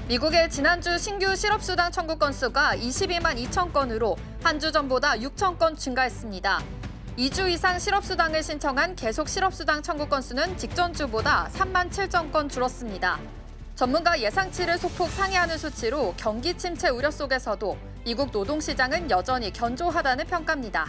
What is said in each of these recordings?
미국의 지난주 신규 실업수당 청구 건수가 22만 2천 건으로 한 주 전보다 6천 건 증가했습니다. 2주 이상 실업수당을 신청한 계속 실업수당 청구 건수는 직전 주보다 3만 7천 건 줄었습니다. 전문가 예상치를 소폭 상회하는 수치로 경기 침체 우려 속에서도 미국 노동시장은 여전히 견조하다는 평가입니다.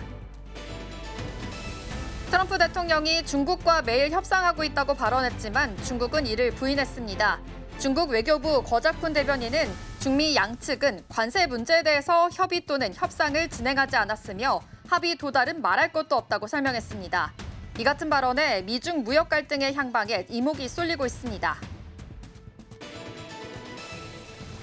트럼프 대통령이 중국과 매일 협상하고 있다고 발언했지만 중국은 이를 부인했습니다. 중국 외교부 거자쿤 대변인은 중미 양측은 관세 문제에 대해서 협의 또는 협상을 진행하지 않았으며 합의 도달은 말할 것도 없다고 설명했습니다. 이 같은 발언에 미중 무역 갈등의 향방에 이목이 쏠리고 있습니다.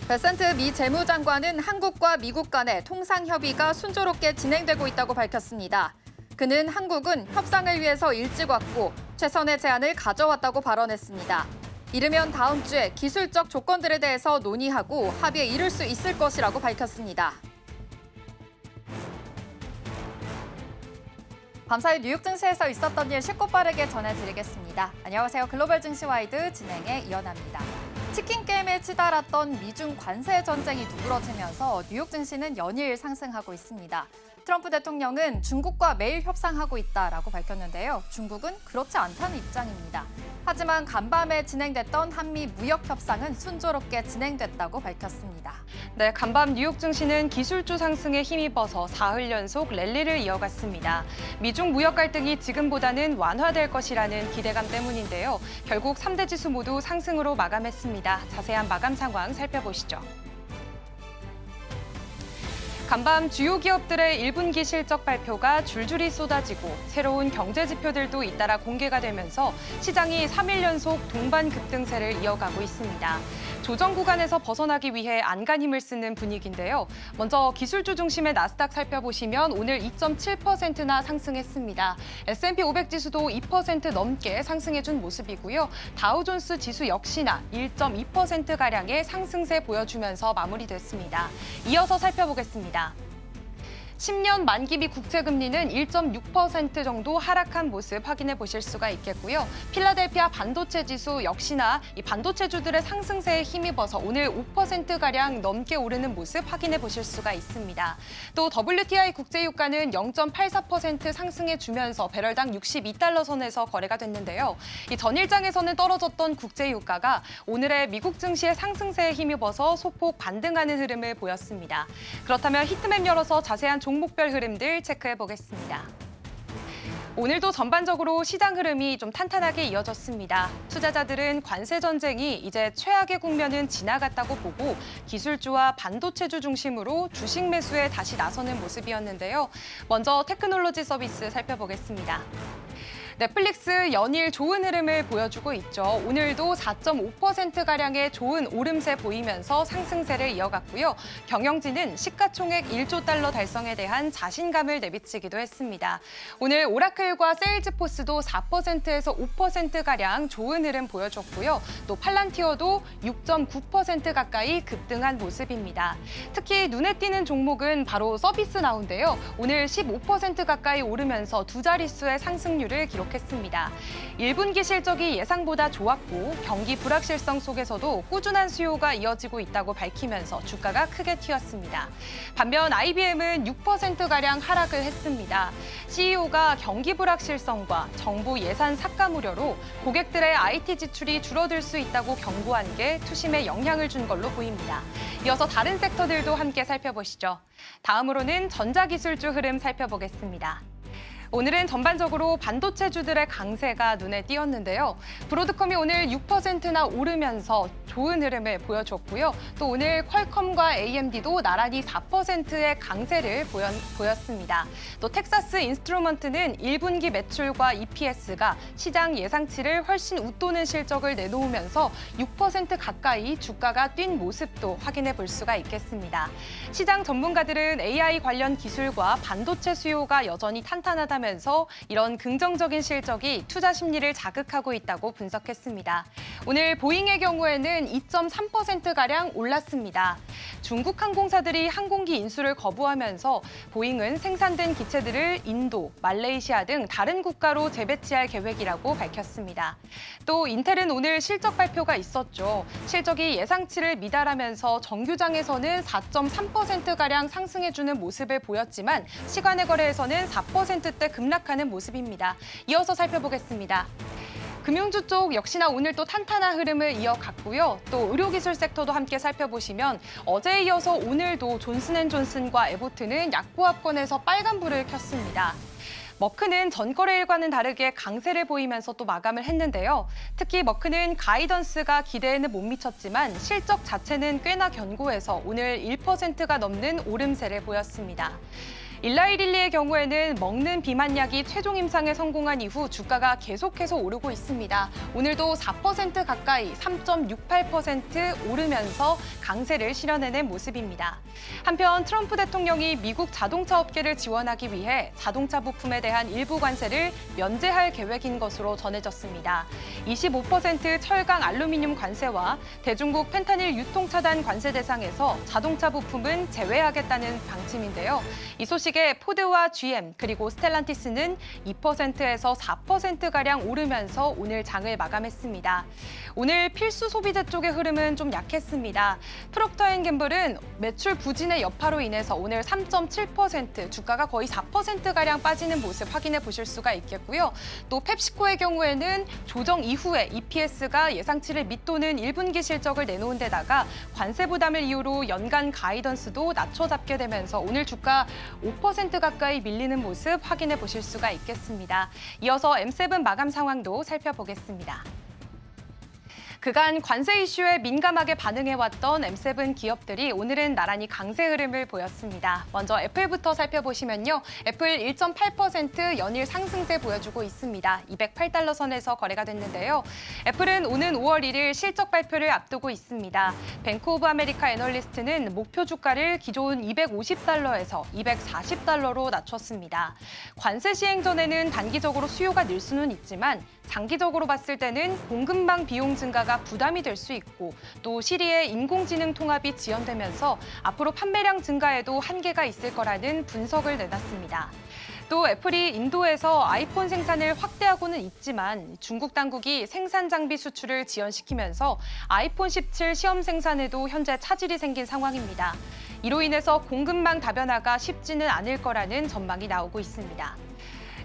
베센트 미 재무장관은 한국과 미국 간의 통상 협의가 순조롭게 진행되고 있다고 밝혔습니다. 그는 한국은 협상을 위해서 일찍 왔고 최선의 제안을 가져왔다고 발언했습니다. 이르면 다음 주에 기술적 조건들에 대해서 논의하고 합의에 이를 수 있을 것이라고 밝혔습니다. 밤사이 뉴욕 증시에서 있었던 일 쉽고 빠르게 전해드리겠습니다. 안녕하세요. 글로벌 증시와이드 진행의 이연아입니다. 치킨 게임에 치달았던 미중 관세 전쟁이 누그러지면서 뉴욕 증시는 연일 상승하고 있습니다. 트럼프 대통령은 중국과 매일 협상하고 있다라고 밝혔는데요. 중국은 그렇지 않다는 입장입니다. 하지만 간밤에 진행됐던 한미 무역 협상은 순조롭게 진행됐다고 밝혔습니다. 네, 간밤 뉴욕 증시는 기술주 상승에 힘입어서 사흘 연속 랠리를 이어갔습니다. 미중 무역 갈등이 지금보다는 완화될 것이라는 기대감 때문인데요. 결국 3대 지수 모두 상승으로 마감했습니다. 자세한 마감 상황 살펴보시죠. 간밤 주요 기업들의 1분기 실적 발표가 줄줄이 쏟아지고 새로운 경제 지표들도 잇따라 공개가 되면서 시장이 3일 연속 동반 급등세를 이어가고 있습니다. 조정 구간에서 벗어나기 위해 안간 힘을 쓰는 분위기인데요. 먼저 기술주 중심의 나스닥 살펴보시면 오늘 2.7%나 상승했습니다. S&P 500 지수도 2% 넘게 상승해준 모습이고요. 다우존스 지수 역시나 1.2%가량의 상승세 보여주면서 마무리됐습니다. 이어서 살펴보겠습니다. 10년 만기비 국채금리는 1.6% 정도 하락한 모습 확인해 보실 수가 있겠고요. 필라델피아 반도체 지수 역시나 이 반도체주들의 상승세에 힘입어서 오늘 5%가량 넘게 오르는 모습 확인해 보실 수가 있습니다. 또 WTI 국제유가는 0.84% 상승해 주면서 배럴당 62달러 선에서 거래가 됐는데요. 이 전일장에서는 떨어졌던 국제유가가 오늘의 미국 증시의 상승세에 힘입어서 소폭 반등하는 흐름을 보였습니다. 그렇다면 히트맵 열어서 자세한 종목별 흐름들 체크해 보겠습니다. 오늘도 전반적으로 시장 흐름이 좀 탄탄하게 이어졌습니다. 투자자들은 관세 전쟁이 이제 최악의 국면은 지나갔다고 보고 기술주와 반도체주 중심으로 주식 매수에 다시 나서는 모습이었는데요. 먼저 테크놀로지 서비스 살펴보겠습니다. 넷플릭스 연일 좋은 흐름을 보여주고 있죠. 오늘도 4.5%가량의 좋은 오름세 보이면서 상승세를 이어갔고요. 경영진은 시가총액 1조 달러 달성에 대한 자신감을 내비치기도 했습니다. 오늘 오라클과 세일즈포스도 4%에서 5%가량 좋은 흐름 보여줬고요. 또 팔란티어도 6.9% 가까이 급등한 모습입니다. 특히 눈에 띄는 종목은 바로 서비스 나우인데요. 오늘 15% 가까이 오르면서 두 자릿수의 상승률을 기록했습니다. 1분기 실적이 예상보다 좋았고 경기 불확실성 속에서도 꾸준한 수요가 이어지고 있다고 밝히면서 주가가 크게 튀었습니다. 반면 IBM은 6%가량 하락을 했습니다. CEO가 경기 불확실성과 정부 예산 삭감 우려로 고객들의 IT 지출이 줄어들 수 있다고 경고한 게 투심에 영향을 준 걸로 보입니다. 이어서 다른 섹터들도 함께 살펴보시죠. 다음으로는 전자기술주 흐름 살펴보겠습니다. 오늘은 전반적으로 반도체주들의 강세가 눈에 띄었는데요. 브로드컴이 오늘 6%나 오르면서 좋은 흐름을 보여줬고요. 또 오늘 퀄컴과 AMD도 나란히 4%의 강세를 보였습니다. 또 텍사스 인스트루먼트는 1분기 매출과 EPS가 시장 예상치를 훨씬 웃도는 실적을 내놓으면서 6% 가까이 주가가 뛴 모습도 확인해 볼 수가 있겠습니다. 시장 전문가들은 AI 관련 기술과 반도체 수요가 여전히 탄탄하다 뚜렷하다면서 이런 긍정적인 실적이 투자 심리를 자극하고 있다고 분석했습니다. 오늘 보잉의 경우에는 2.3%가량 올랐습니다. 중국 항공사들이 항공기 인수를 거부하면서 보잉은 생산된 기체들을 인도, 말레이시아 등 다른 국가로 재배치할 계획이라고 밝혔습니다. 또 인텔은 오늘 실적 발표가 있었죠. 실적이 예상치를 미달하면서 정규장에서는 4.3%가량 상승해주는 모습을 보였지만 시간의 거래에서는 4%대 급락하는 모습입니다. 이어서 살펴보겠습니다. 금융주 쪽 역시나 오늘 또 탄탄한 흐름을 이어갔고요. 또 의료기술 섹터도 함께 살펴보시면 어제에 이어서 오늘도 존슨앤존슨과 에보트는 약보합권에서 빨간불을 켰습니다. 머크는 전거래일과는 다르게 강세를 보이면서 또 마감을 했는데요. 특히 머크는 가이던스가 기대에는 못 미쳤지만 실적 자체는 꽤나 견고해서 오늘 1%가 넘는 오름세를 보였습니다. 일라이릴리의 경우에는 먹는 비만약이 최종 임상에 성공한 이후 주가가 계속해서 오르고 있습니다. 오늘도 4% 가까이 3.68% 오르면서 강세를 실현해낸 모습입니다. 한편 트럼프 대통령이 미국 자동차 업계를 지원하기 위해 자동차 부품에 대한 일부 관세를 면제할 계획인 것으로 전해졌습니다. 25% 철강 알루미늄 관세와 대중국 펜타닐 유통 차단 관세 대상에서 자동차 부품은 제외하겠다는 방침인데요. 이 소식에 포드와 GM 그리고 스텔란티스는 2%에서 4%가량 오르면서 오늘 장을 마감했습니다. 오늘 필수 소비재 쪽의 흐름은 좀 약했습니다. 프록터앤갬블은 매출 부진의 여파로 인해서 오늘 3.7% 주가가 거의 4%가량 빠지는 모습 확인해 보실 수가 있겠고요. 또 펩시코의 경우에는 조정 이후에 EPS가 예상치를 밑도는 1분기 실적을 내놓은 데다가 관세 부담을 이유로 연간 가이던스도 낮춰잡게 되면서 오늘 주가 5% 가까이 밀리는 모습 확인해 보실 수가 있겠습니다. 이어서 M7 마감 상황도 살펴보겠습니다. 그간 관세 이슈에 민감하게 반응해왔던 M7 기업들이 오늘은 나란히 강세 흐름을 보였습니다. 먼저 애플부터 살펴보시면요. 애플 1.8% 연일 상승세 보여주고 있습니다. 208달러 선에서 거래가 됐는데요. 애플은 오는 5월 1일 실적 발표를 앞두고 있습니다. 뱅크 오브 아메리카 애널리스트는 목표 주가를 기존 250달러에서 240달러로 낮췄습니다. 관세 시행 전에는 단기적으로 수요가 늘 수는 있지만 장기적으로 봤을 때는 공급망 비용 증가가 부담이 될 수 있고 또 시리의 인공지능 통합이 지연되면서 앞으로 판매량 증가에도 한계가 있을 거라는 분석을 내놨습니다. 또 애플이 인도에서 아이폰 생산을 확대하고는 있지만 중국 당국이 생산 장비 수출을 지연시키면서 아이폰 17 시험 생산에도 현재 차질이 생긴 상황입니다. 이로 인해서 공급망 다변화가 쉽지는 않을 거라는 전망이 나오고 있습니다.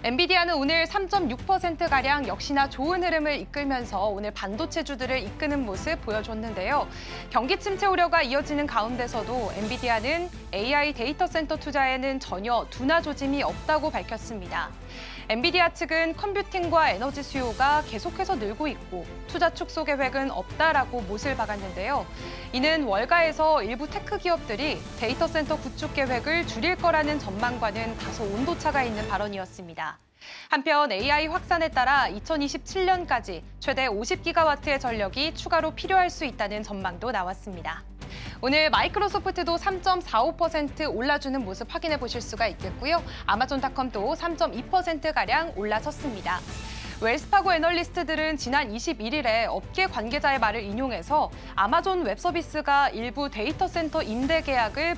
엔비디아는 오늘 3.6%가량 역시나 좋은 흐름을 이끌면서 오늘 반도체주들을 이끄는 모습 보여줬는데요. 경기 침체 우려가 이어지는 가운데서도 엔비디아는 AI 데이터 센터 투자에는 전혀 둔화 조짐이 없다고 밝혔습니다. 엔비디아 측은 컴퓨팅과 에너지 수요가 계속해서 늘고 있고 투자 축소 계획은 없다라고 못을 박았는데요. 이는 월가에서 일부 테크 기업들이 데이터 센터 구축 계획을 줄일 거라는 전망과는 다소 온도차가 있는 발언이었습니다. 한편 AI 확산에 따라 2027년까지 최대 50기가와트의 전력이 추가로 필요할 수 있다는 전망도 나왔습니다. 오늘 마이크로소프트도 3.45% 올라주는 모습 확인해 보실 수가 있겠고요. 아마존닷컴도 3.2%가량 올라섰습니다. 웰스파고 애널리스트들은 지난 21일에 업계 관계자의 말을 인용해서 아마존 웹서비스가 일부 데이터 센터 임대 계약을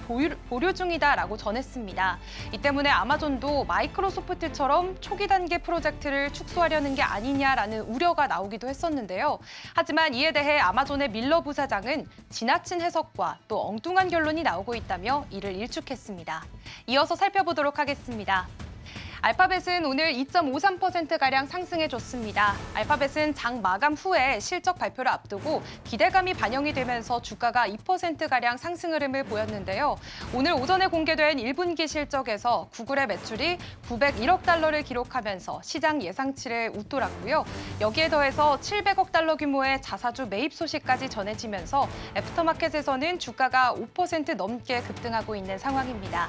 보류 중이다라고 전했습니다. 이 때문에 아마존도 마이크로소프트처럼 초기 단계 프로젝트를 축소하려는 게 아니냐라는 우려가 나오기도 했었는데요. 하지만 이에 대해 아마존의 밀러 부사장은 지나친 해석과 또 엉뚱한 결론이 나오고 있다며 이를 일축했습니다. 이어서 살펴보도록 하겠습니다. 알파벳은 오늘 2.53%가량 상승해줬습니다. 알파벳은 장 마감 후에 실적 발표를 앞두고 기대감이 반영이 되면서 주가가 2%가량 상승 흐름을 보였는데요. 오늘 오전에 공개된 1분기 실적에서 구글의 매출이 901억 달러를 기록하면서 시장 예상치를 웃돌았고요. 여기에 더해서 700억 달러 규모의 자사주 매입 소식까지 전해지면서 애프터마켓에서는 주가가 5% 넘게 급등하고 있는 상황입니다.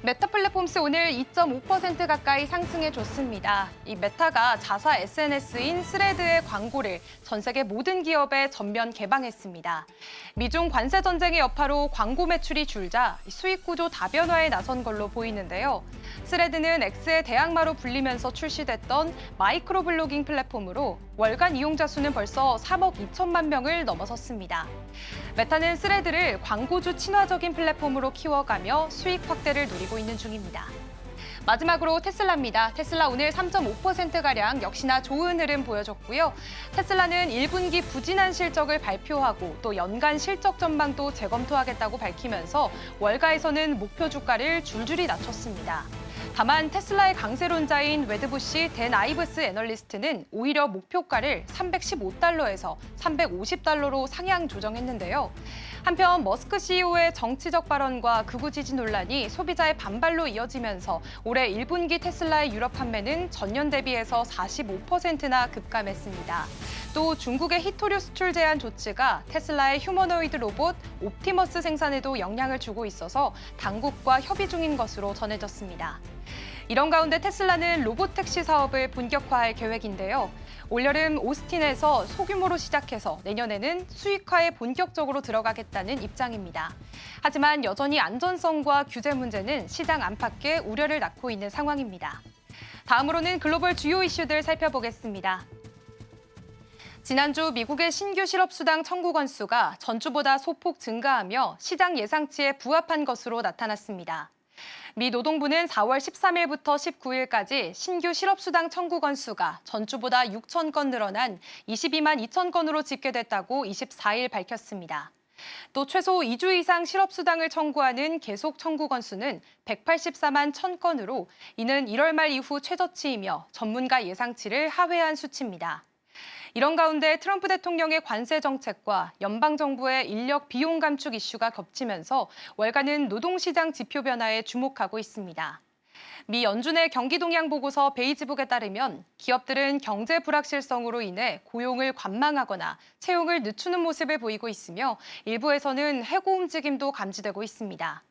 메타 플랫폼스 오늘 2.5% 가까이 상승해줬습니다. 이 메타가 자사 SNS인 스레드의 광고를 전 세계 모든 기업에 전면 개방했습니다. 미중 관세 전쟁의 여파로 광고 매출이 줄자 수익 구조 다변화에 나선 걸로 보이는데요. 스레드는 X의 대항마로 불리면서 출시됐던 마이크로 블로깅 플랫폼으로 월간 이용자 수는 벌써 3억 2천만 명을 넘어섰습니다. 메타는 스레드를 광고주 친화적인 플랫폼으로 키워가며 수익 확대를 노리고 있는 중입니다. 마지막으로 테슬라입니다. 테슬라 오늘 3.5%가량 역시나 좋은 흐름 보여줬고요. 테슬라는 1분기 부진한 실적을 발표하고 또 연간 실적 전망도 재검토하겠다고 밝히면서 월가에서는 목표 주가를 줄줄이 낮췄습니다. 다만 테슬라의 강세론자인 웨드부시 댄 아이브스 애널리스트는 오히려 목표가를 315달러에서 350달러로 상향 조정했는데요. 한편 머스크 CEO의 정치적 발언과 극우 지지 논란이 소비자의 반발로 이어지면서 올해 1분기 테슬라의 유럽 판매는 전년 대비해서 45%나 급감했습니다. 또 중국의 히토류 수출 제한 조치가 테슬라의 휴머노이드 로봇 옵티머스 생산에도 영향을 주고 있어서 당국과 협의 중인 것으로 전해졌습니다. 이런 가운데 테슬라는 로봇 택시 사업을 본격화할 계획인데요. 올여름 오스틴에서 소규모로 시작해서 내년에는 수익화에 본격적으로 들어가겠다는 입장입니다. 하지만 여전히 안전성과 규제 문제는 시장 안팎에 우려를 낳고 있는 상황입니다. 다음으로는 글로벌 주요 이슈들 살펴보겠습니다. 지난주 미국의 신규 실업수당 청구 건수가 전주보다 소폭 증가하며 시장 예상치에 부합한 것으로 나타났습니다. 미 노동부는 4월 13일부터 19일까지 신규 실업수당 청구 건수가 전주보다 6천 건 늘어난 22만 2천 건으로 집계됐다고 24일 밝혔습니다. 또 최소 2주 이상 실업수당을 청구하는 계속 청구 건수는 184만 1,000건으로 이는 1월 말 이후 최저치이며 전문가 예상치를 하회한 수치입니다. 이런 가운데 트럼프 대통령의 관세 정책과 연방정부의 인력 비용 감축 이슈가 겹치면서 월가는 노동시장 지표 변화에 주목하고 있습니다. 미 연준의 경기 동향 보고서 베이지북에 따르면 기업들은 경제 불확실성으로 인해 고용을 관망하거나 채용을 늦추는 모습을 보이고 있으며 일부에서는 해고 움직임도 감지되고 있습니다.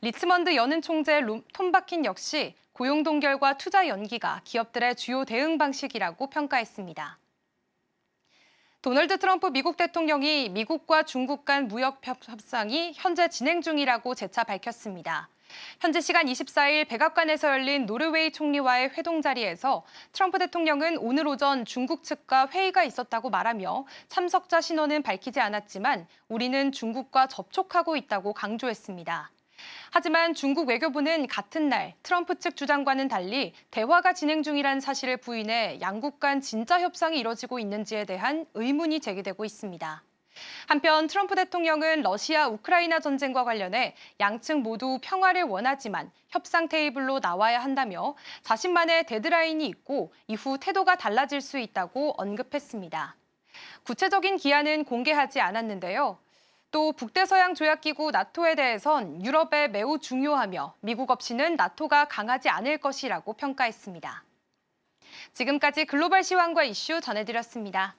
리츠먼드 연은 총재 톰 바킨 역시 고용 동결과 투자 연기가 기업들의 주요 대응 방식이라고 평가했습니다. 도널드 트럼프 미국 대통령이 미국과 중국 간 무역 협상이 현재 진행 중이라고 재차 밝혔습니다. 현재 시간 24일 백악관에서 열린 노르웨이 총리와의 회동 자리에서 트럼프 대통령은 오늘 오전 중국 측과 회의가 있었다고 말하며 참석자 신원은 밝히지 않았지만 우리는 중국과 접촉하고 있다고 강조했습니다. 하지만 중국 외교부는 같은 날 트럼프 측 주장과는 달리 대화가 진행 중이라는 사실을 부인해 양국 간 진짜 협상이 이뤄지고 있는지에 대한 의문이 제기되고 있습니다. 한편 트럼프 대통령은 러시아 우크라이나 전쟁과 관련해 양측 모두 평화를 원하지만 협상 테이블로 나와야 한다며 자신만의 데드라인이 있고 이후 태도가 달라질 수 있다고 언급했습니다. 구체적인 기한은 공개하지 않았는데요. 또 북대서양 조약기구 나토에 대해선 유럽에 매우 중요하며 미국 없이는 나토가 강하지 않을 것이라고 평가했습니다. 지금까지 글로벌 시황과 이슈 전해드렸습니다.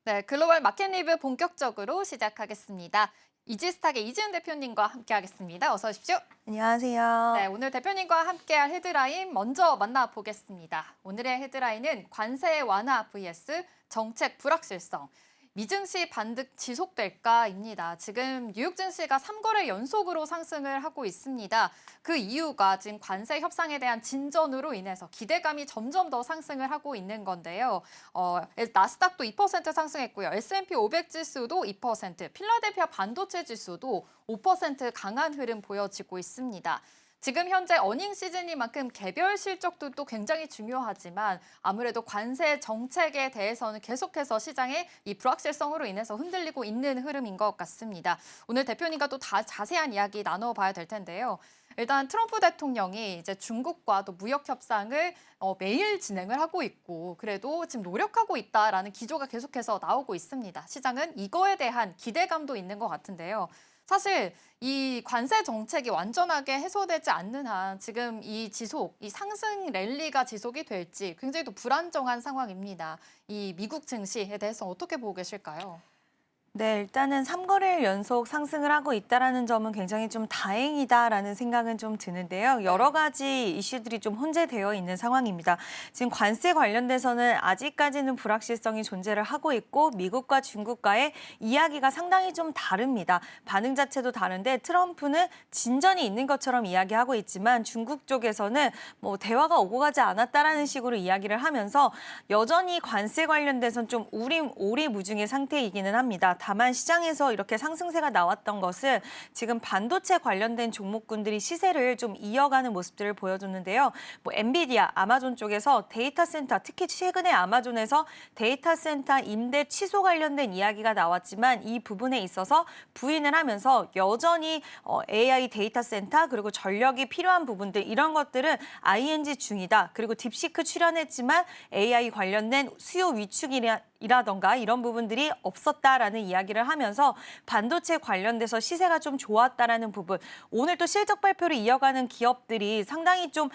네, 글로벌 마켓 리뷰 본격적으로 시작하겠습니다. 이지스탁의 이지은 대표님과 함께하겠습니다. 어서 오십시오. 안녕하세요. 네, 오늘 대표님과 함께할 헤드라인 먼저 만나보겠습니다. 오늘의 헤드라인은 관세 완화 vs 정책 불확실성. 미증시 반등 지속될까입니다. 지금 뉴욕 증시가 3거래 연속으로 상승을 하고 있습니다. 그 이유가 지금 관세 협상에 대한 진전으로 인해서 기대감이 점점 더 상승을 하고 있는 건데요. 나스닥도 2% 상승했고요. S&P 500 지수도 2%, 필라델피아 반도체 지수도 5% 강한 흐름 보여지고 있습니다. 지금 현재 어닝 시즌이만큼 개별 실적도 또 굉장히 중요하지만 아무래도 관세 정책에 대해서는 계속해서 시장의 이 불확실성으로 인해서 흔들리고 있는 흐름인 것 같습니다. 오늘 대표님과 또 자세한 이야기 나눠봐야 될 텐데요. 일단 트럼프 대통령이 이제 중국과 또 무역 협상을 매일 진행을 하고 있고 그래도 지금 노력하고 있다라는 기조가 계속해서 나오고 있습니다. 시장은 이거에 대한 기대감도 있는 것 같은데요. 사실 이 관세 정책이 완전하게 해소되지 않는 한 지금 이 상승 랠리가 지속이 될지 굉장히 또 불안정한 상황입니다. 이 미국 증시에 대해서 어떻게 보고 계실까요? 네, 일단은 3거래일 연속 상승을 하고 있다는 점은 굉장히 좀 다행이다라는 생각은 좀 드는데요. 여러 가지 이슈들이 좀 혼재되어 있는 상황입니다. 지금 관세 관련돼서는 아직까지는 불확실성이 존재를 하고 있고 미국과 중국과의 이야기가 상당히 좀 다릅니다. 반응 자체도 다른데 트럼프는 진전이 있는 것처럼 이야기하고 있지만 중국 쪽에서는 뭐 대화가 오고 가지 않았다라는 식으로 이야기를 하면서 여전히 관세 관련돼서는 좀 오리무중의 상태이기는 합니다. 다만 시장에서 이렇게 상승세가 나왔던 것은 지금 반도체 관련된 종목군들이 시세를 좀 이어가는 모습들을 보여줬는데요. 뭐 엔비디아, 아마존 쪽에서 데이터 센터, 특히 최근에 아마존에서 데이터 센터 임대 취소 관련된 이야기가 나왔지만 이 부분에 있어서 부인을 하면서 여전히 AI 데이터 센터 그리고 전력이 필요한 부분들 이런 것들은 ING 중이다. 그리고 딥시크 출연했지만 AI 관련된 수요 위축이라던가 이런 부분들이 없었다라는 이야기를 하면서 반도체 관련돼서 시세가 좀 좋았다라는 부분. 오늘 또 실적 발표를 이어가는 기업들이 상당히 좀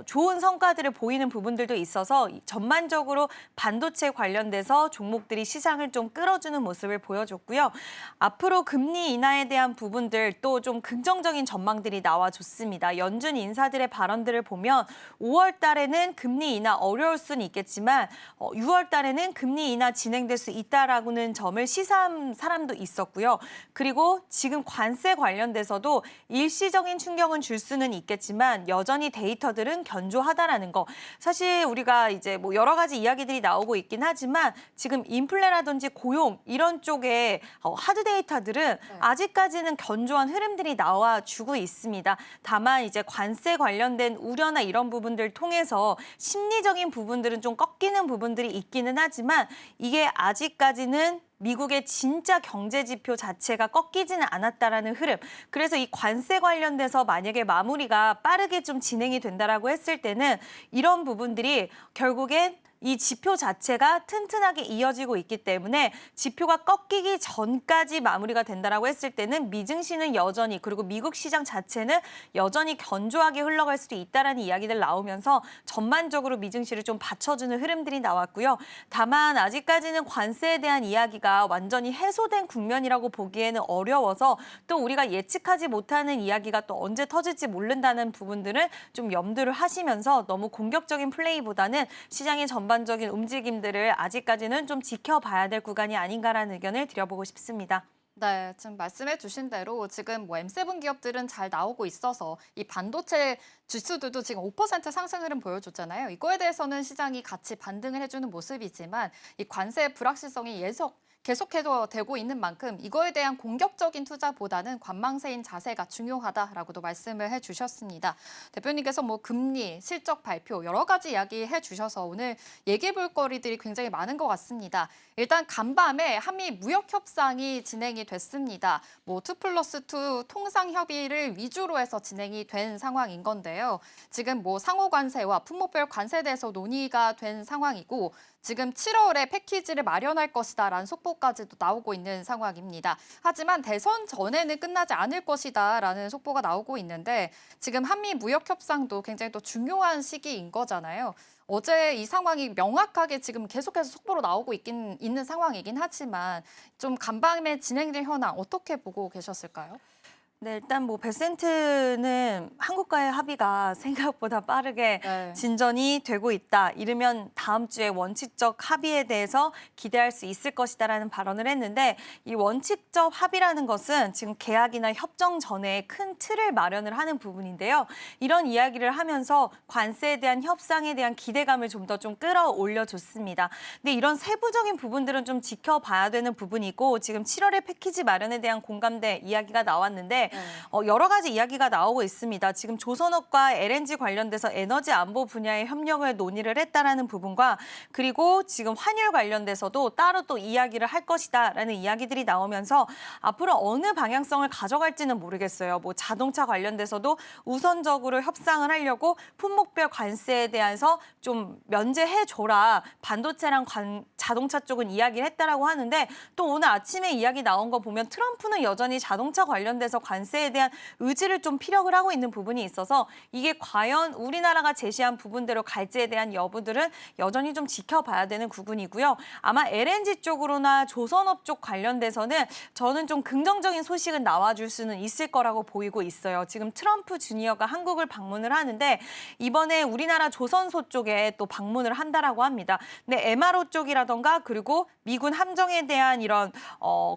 좋은 성과들을 보이는 부분들도 있어서 전반적으로 반도체 관련돼서 종목들이 시장을 좀 끌어주는 모습을 보여줬고요. 앞으로 금리 인하에 대한 부분들 또 좀 긍정적인 전망들이 나와줬습니다. 연준 인사들의 발언들을 보면 5월 달에는 금리 인하 어려울 수는 있겠지만 6월 달에는 금리 인하 진행될 수 있다라는 점을 시사한 사람도 있었고요. 그리고 지금 관세 관련돼서도 일시적인 충격은 줄 수는 있겠지만 여전히 데이터들은 견조하다라는 거. 사실 우리가 이제 뭐 여러 가지 이야기들이 나오고 있긴 하지만 지금 인플레라든지 고용 이런 쪽에 하드 데이터들은 아직까지는 견조한 흐름들이 나와주고 있습니다. 다만 이제 관세 관련된 우려나 이런 부분들 통해서 심리적인 부분들은 좀 꺾이는 부분들이 있기는 하지만 이게 아직까지는 미국의 진짜 경제 지표 자체가 꺾이지는 않았다라는 흐름. 그래서 이 관세 관련돼서 만약에 마무리가 빠르게 좀 진행이 된다라고 했을 때는 이런 부분들이 결국엔 이 지표 자체가 튼튼하게 이어지고 있기 때문에 지표가 꺾이기 전까지 마무리가 된다라고 했을 때는 미증시는 여전히 그리고 미국 시장 자체는 여전히 견조하게 흘러갈 수도 있다라는 이야기들 나오면서 전반적으로 미증시를 좀 받쳐주는 흐름들이 나왔고요. 다만 아직까지는 관세에 대한 이야기가 완전히 해소된 국면이라고 보기에는 어려워서 또 우리가 예측하지 못하는 이야기가 또 언제 터질지 모른다는 부분들을 좀 염두를 하시면서 너무 공격적인 플레이보다는 시장의 전반적인 움직임들을 아직까지는 좀 지켜봐야 될 구간이 아닌가라는 의견을 드려보고 싶습니다. 네, 지금 말씀해 주신 대로 지금 뭐 M7 기업들은 잘 나오고 있어서 이 반도체 지수들도 지금 5% 상승 흐름 보여줬잖아요. 이거에 대해서는 시장이 같이 반등을 해주는 모습이지만 이 관세 불확실성이 계속해서 되고 있는 만큼 이거에 대한 공격적인 투자보다는 관망세인 자세가 중요하다라고도 말씀을 해주셨습니다. 대표님께서 뭐 금리, 실적 발표 여러 가지 이야기해 주셔서 오늘 얘기해 볼 거리들이 굉장히 많은 것 같습니다. 일단 간밤에 한미 무역 협상이 진행이 됐습니다. 뭐 2+2 통상 협의를 위주로 해서 진행이 된 상황인 건데요. 지금 뭐 상호 관세와 품목별 관세에 대해서 논의가 된 상황이고 지금 7월에 패키지를 마련할 것이다라는 속보까지도 나오고 있는 상황입니다. 하지만 대선 전에는 끝나지 않을 것이다라는 속보가 나오고 있는데 지금 한미 무역 협상도 굉장히 또 중요한 시기인 거잖아요. 어제 이 상황이 명확하게 지금 계속해서 속보로 나오고 있는 상황이긴 하지만 좀 간밤에 진행된 현황 어떻게 보고 계셨을까요? 네, 일단 뭐 베센트는 한국과의 합의가 생각보다 빠르게 네. 진전이 되고 있다. 이르면 다음 주에 원칙적 합의에 대해서 기대할 수 있을 것이다라는 발언을 했는데 이 원칙적 합의라는 것은 지금 계약이나 협정 전에 큰 틀을 마련을 하는 부분인데요. 이런 이야기를 하면서 관세에 대한 협상에 대한 기대감을 좀 더 좀 끌어올려 줬습니다. 근데 이런 세부적인 부분들은 좀 지켜봐야 되는 부분이고 지금 7월에 패키지 마련에 대한 공감대 이야기가 나왔는데 여러 가지 이야기가 나오고 있습니다. 지금 조선업과 LNG 관련돼서 에너지 안보 분야의 협력을 논의를 했다라는 부분과 그리고 지금 환율 관련돼서도 따로 또 이야기를 할 것이다라는 이야기들이 나오면서 앞으로 어느 방향성을 가져갈지는 모르겠어요. 뭐 자동차 관련돼서도 우선적으로 협상을 하려고 품목별 관세에 대해서 좀 면제해줘라. 반도체랑 자동차 쪽은 이야기를 했다라고 하는데 또 오늘 아침에 이야기 나온 거 보면 트럼프는 여전히 자동차 관련돼서 관세에 대한 의지를 좀 피력을 하고 있는 부분이 있어서 이게 과연 우리나라가 제시한 부분대로 갈지에 대한 여부들은 여전히 좀 지켜봐야 되는 부분이고요. 아마 LNG 쪽으로나 조선업 쪽 관련돼서는 저는 좀 긍정적인 소식은 나와줄 수는 있을 거라고 보이고 있어요. 지금 트럼프 주니어가 한국을 방문을 하는데 이번에 우리나라 조선소 쪽에 또 방문을 한다라고 합니다. 근데 MRO 쪽이라던가 그리고 미군 함정에 대한 이런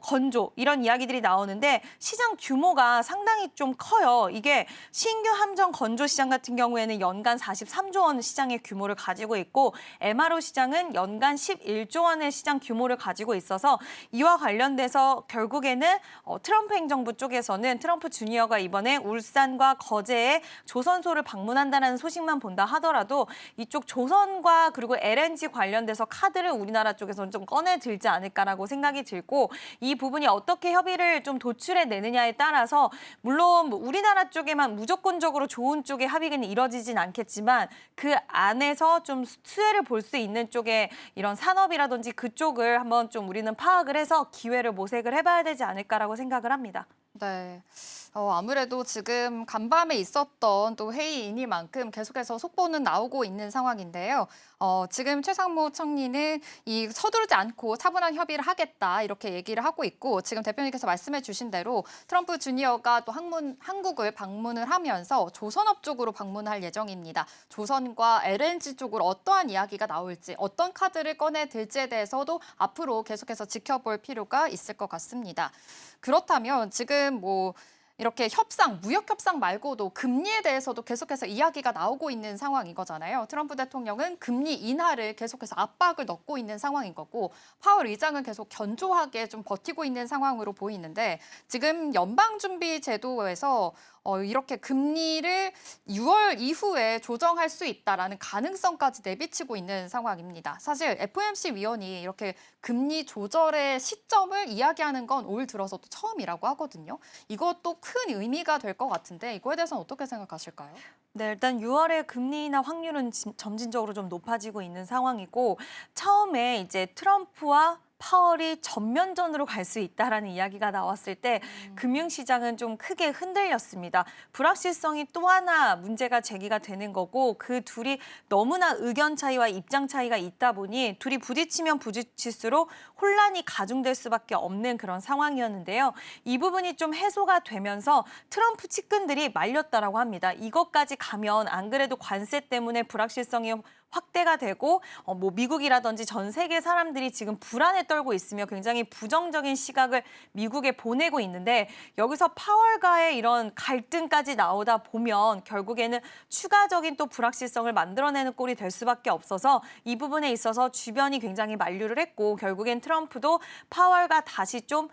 건조 이런 이야기들이 나오는데 시장 규모가 상당히 좀 커요. 이게 신규 함정 건조 시장 같은 경우에는 연간 43조 원 시장의 규모를 가지고 있고 MRO 시장은 연간 11조 원의 시장 규모를 가지고 있어서 이와 관련돼서 결국에는 트럼프 행정부 쪽에서는 트럼프 주니어가 이번에 울산과 거제에 조선소를 방문한다는 소식만 본다 하더라도 이쪽 조선과 그리고 LNG 관련돼서 카드를 우리나라 쪽에서는 좀 꺼내들지 않을까라고 생각이 들고 이 부분이 어떻게 협의를 좀 도출해내느냐에 따라서 물론 뭐 우리나라 쪽에만 무조건적으로 좋은 쪽의 합의는 이뤄지진 않겠지만 그 안에서 좀 수혜를 볼 수 있는 쪽의 이런 산업이라든지 그쪽을 한번 좀 우리는 파악을 해서 기회를 모색을 해봐야 되지 않을까라고 생각을 합니다. 네. 아무래도 지금 간밤에 있었던 또 회의이니만큼 계속해서 속보는 나오고 있는 상황인데요. 지금 최상무 총리는 이 서두르지 않고 차분한 협의를 하겠다 이렇게 얘기를 하고 있고 지금 대표님께서 말씀해 주신 대로 트럼프 주니어가 또 한국을 방문을 하면서 조선업 쪽으로 방문할 예정입니다. 조선과 LNG 쪽으로 어떠한 이야기가 나올지 어떤 카드를 꺼내들지에 대해서도 앞으로 계속해서 지켜볼 필요가 있을 것 같습니다. 그렇다면 지금 뭐 이렇게 협상, 무역 협상 말고도 금리에 대해서도 계속해서 이야기가 나오고 있는 상황인 거잖아요. 트럼프 대통령은 금리 인하를 계속해서 압박을 넣고 있는 상황인 거고 파월 의장은 계속 견조하게 좀 버티고 있는 상황으로 보이는데 지금 연방준비제도에서 이렇게 금리를 6월 이후에 조정할 수 있다라는 가능성까지 내비치고 있는 상황입니다. 사실 FOMC 위원이 이렇게 금리 조절의 시점을 이야기하는 건 올 들어서도 처음이라고 하거든요. 이것도 큰 의미가 될 것 같은데 이거에 대해서는 어떻게 생각하실까요? 네, 일단 6월에 금리나 확률은 점진적으로 좀 높아지고 있는 상황이고 처음에 이제 트럼프와 파월이 전면전으로 갈 수 있다라는 이야기가 나왔을 때 금융시장은 좀 크게 흔들렸습니다. 불확실성이 또 하나 문제가 제기가 되는 거고 그 둘이 너무나 의견 차이와 입장 차이가 있다 보니 둘이 부딪히면 부딪힐수록 혼란이 가중될 수밖에 없는 그런 상황이었는데요. 이 부분이 좀 해소가 되면서 트럼프 측근들이 말렸다라고 합니다. 이것까지 가면 안 그래도 관세 때문에 불확실성이 확대가 되고 뭐 미국이라든지 전 세계 사람들이 지금 불안에 떨고 있으며 굉장히 부정적인 시각을 미국에 보내고 있는데 여기서 파월과의 이런 갈등까지 나오다 보면 결국에는 추가적인 또 불확실성을 만들어내는 꼴이 될 수밖에 없어서 이 부분에 있어서 주변이 굉장히 만류를 했고 결국엔 트럼프도 파월과 다시 좀